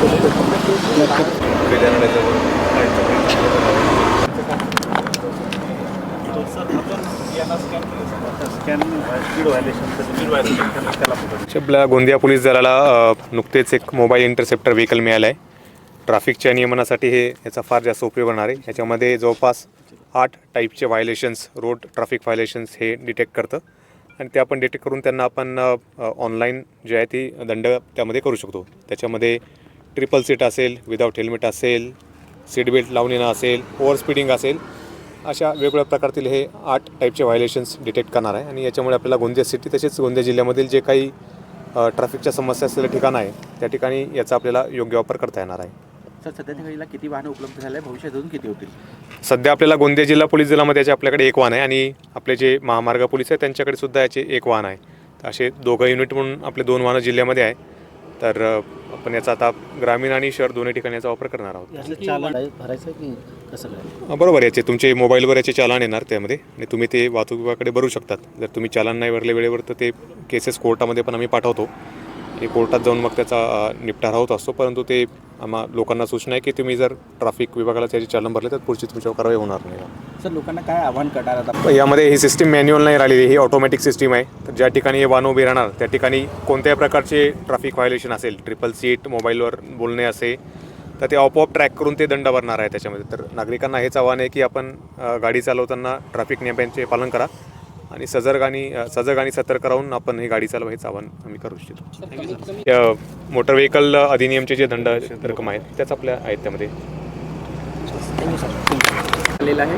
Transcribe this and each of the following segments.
आपल्या गोंदिया पोलीस दलाला नुकतेच एक मोबाईल इंटरसेप्टर व्हेकल मिळालं आहे. ट्रॅफिकच्या नियमनासाठी याचा फार जास्त उपयोग होणार आहे. याच्यामध्ये जवळपास 8 टाईपचे व्हायलेशन्स, रोड ट्रॅफिक व्हायलेशन्स हे डिटेक्ट करतं आणि ते आपण डिटेक्ट करून त्यांना आपण ऑनलाईन जे आहे ती दंड त्यामध्ये करू शकतो. त्याच्यामध्ये ट्रिपल सीट असेल, विदाऊट हेल्मेट असेल, सीट बेल्ट लावून येणं असेल, ओव्हर स्पीडिंग असेल, अशा वेगवेगळ्या प्रकारतील हे 8 टाईपचे व्हायलेशन्स डिटेक्ट करणार आहे. आणि याच्यामुळे आपल्याला गोंदिया सिटी तसेच गोंदिया जिल्ह्यामधील जे काही ट्रॅफिकच्या समस्या असलेलं ठिकाण आहे त्या ठिकाणी याचा आपल्याला योग्य वापर करता येणार आहे. सर, सध्याच्या घडीला किती वाहनं उपलब्ध झाले, भविष्यात अजून किती होतील? सध्या आपल्याला गोंदिया जिल्हा पोलीस दलामध्ये याचे आपल्याकडे एक वाहन आहे आणि आपले जे महामार्ग पोलीस आहे त्यांच्याकडे सुद्धा याचे एक वाहन आहे. तर असे दोघं युनिट म्हणून आपले 2 वाहनं जिल्ह्यामध्ये आहे. तर आपण याचा आता ग्रामीण आणि शहर दोन्ही ठिकाणी याचा वापर करणार आहोत. भरायचं की कसं काय? बरोबर, याचे तुमचे मोबाईलवर याचे चालान येणार त्यामध्ये आणि तुम्ही ते वाहतूक विभागाकडे भरू शकतात. जर तुम्ही चालान नाही भरले वेळेवर तर ते केसेस कोर्टामध्ये पण आम्ही पाठवतो आणि कोर्टात जाऊन मग त्याचा निपटारा होत असतो. परंतु ते लोकांना सूचना आहे की तुम्ही जर ट्रॅफिक विभागाला त्याचे चालन भरले तर पुढची तुमच्यावर कारवाई होणार नाही. सर, लोकांना काय आव्हान करणार आता? यामध्ये ही सिस्टीम मॅन्युअल नाही राहिलेली, ही ऑटोमॅटिक सिस्टीम आहे. तर ज्या ठिकाणी हे वाहन उभे राहणार त्या ठिकाणी कोणत्याही प्रकारचे ट्रॅफिक व्हायलेशन असेल, ट्रिपल सीट, मोबाईलवर बोलणे असे, तर ते आपोआप ट्रॅक करून ते दंड भरणार आहे त्याच्यामध्ये. तर नागरिकांना हेच आव्हान आहे की आपण गाडी चालवताना ट्रॅफिक नियमांचे पालन करा आणि सजग आणि सतर्क राहून आपण ही गाडी चालवा हेच आव्हान आम्ही करू इच्छितो. मोटर व्हेकल अधिनियमचे जे दंड रक्कम आहेत त्याच आपल्या आहेत त्यामध्ये.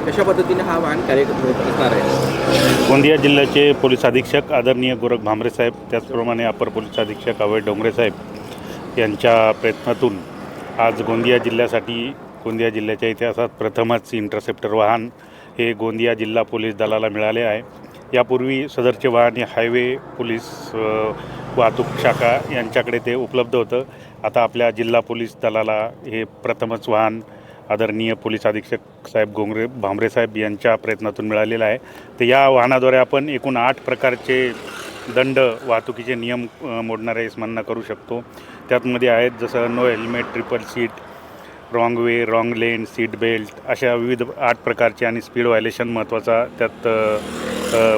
कशा पद्धतीने हा वाहन कार्य करणार आहे? गोंदिया जिल्ह्याचे पोलीस अधीक्षक आदरणीय गोरख भांबरे साहेब, त्याचप्रमाणे अपर पोलीस अधीक्षक अभय डोंगरे साहेब यांच्या प्रयत्नातून आज गोंदिया जिल्ह्याच्या इतिहासात प्रथमच इंटरसेप्टर वाहन हे गोंदिया जिल्हा पोलीस दलाला मिळाले आहे. यापूर्वी सदरचे वाहन हे हायवे पोलीस वाहतूक शाखा यांच्याकडे ते उपलब्ध होतं. आता आपल्या जिल्हा पोलीस दलाला हे प्रथमच वाहन आदरणीय पोलीस अधीक्षक साहेब भांबरे साहेब यांच्या प्रयत्नातून मिळालेलं आहे. तर या वाहनाद्वारे आपण एकूण 8 प्रकारचे दंड, वाहतुकीचे नियम मोडणारे स्मरणा करू शकतो. त्यातमध्ये आहेत जसं no helmet, triple seat, wrong way, wrong lane, seat belt, अशा विविध 8 प्रकारचे. आणि स्पीड व्हायलेशन महत्त्वाचा त्यात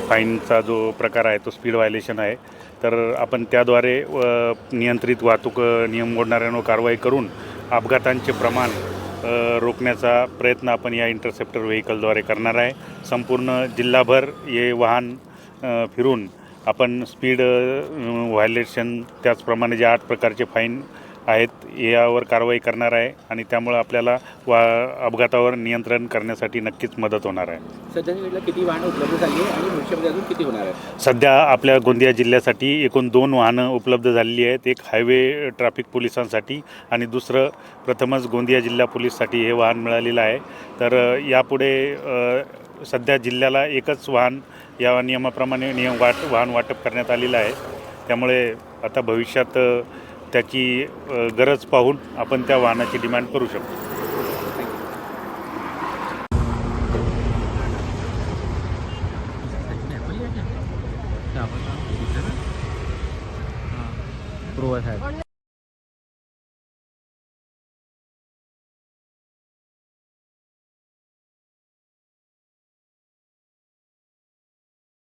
फाईनचा जो प्रकार आहे तो स्पीड व्हायलेशन आहे. तर आपण त्याद्वारे नियंत्रित वाहतूक नियम मोडणाऱ्यांवर कारवाई करून अपघातांचे प्रमाण रोखण्याचा प्रयत्न आपण या इंटरसेप्टर व्हेकलद्वारे करणार आहे. संपूर्ण जिल्हाभर हे वाहन फिरून आपण स्पीड व्हायलेशन, त्याचप्रमाणे जे 8 प्रकारचे फाईन आहेत यावर कारवाई करणार आहे आणि त्यामुळे आपल्याला अपघातावर नियंत्रण करण्यासाठी नक्कीच मदत होणार आहे. सध्याच्या वेळेला किती वाहनं उपलब्ध झाली आहे आणि भविष्यामध्ये अजून किती होणार आहे? सध्या आपल्या गोंदिया जिल्ह्यासाठी एकूण 2 वाहनं उपलब्ध झालेली आहेत. एक हायवे ट्रॅफिक पोलिसांसाठी आणि दुसरं प्रथमच गोंदिया जिल्हा पोलीससाठी हे वाहन मिळालेलं आहे. तर यापुढे सध्या जिल्ह्याला एकच वाहन या नियमाप्रमाणे वाहन वाटप करण्यात आलेलं आहे. त्यामुळे आता भविष्यात त्याची गरज पाहून आपण त्या वाहनाची डिमांड करू शकतो.